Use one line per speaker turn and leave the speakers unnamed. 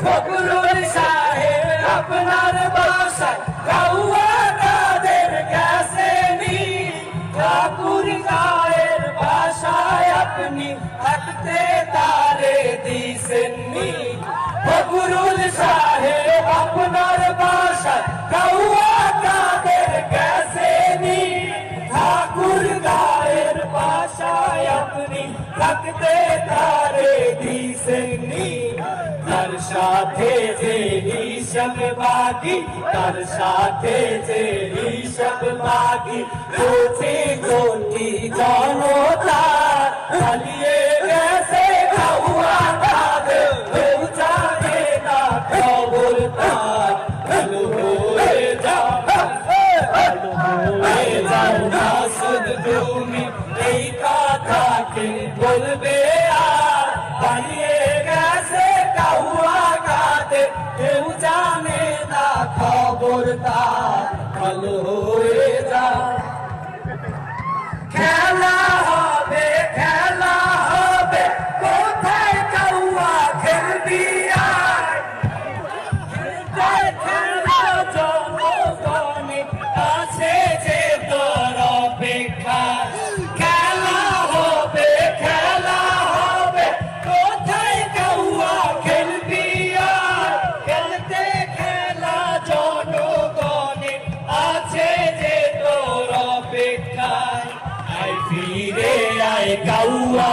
ফখরুল সাহেব আপনার বাসায় কাউয়া কাদের গেছে নি, ঠাকুর গায়ের বাসায় আপনি থাকতে তারে দিছেননি। ফখরুল সাহেব আপনার বাসায় কাউয়া কাদের গেছে নি, ঠাকুর গায়ের বাসায় আপনি থাকতে তারে দিছেননি। তার সাথে যে হিসাব বাকি, তার সাথে যে হিসাব বাকি, কোটি কোটি জনতা চালিয়ে গেছে কাউয়া কাদের, কেউ জানে না খবর তার। ভালো হয়ে যাও, ভালো হয়ে যাও না শুধু তুমি, এই কথাকে বলবে আর। পালিয়ে গেছে কাউয়া কাদের, কেউ জানে না খবর তার। ভালো হয়ে যাও। খেলা হবে, খেলা হবে, কোথায় কাউয়া খেলবি আয়। খেলা জনগণে আছে যে তোর অপেক্ষা। খেলা হবে, খেলা হবে, কোথায় কাউয়া খেলবি আয়। খেলতে খেলা জনগণে আছে যে তোর অপেক্ষায়। আয় ফিরে আয় কাউয়া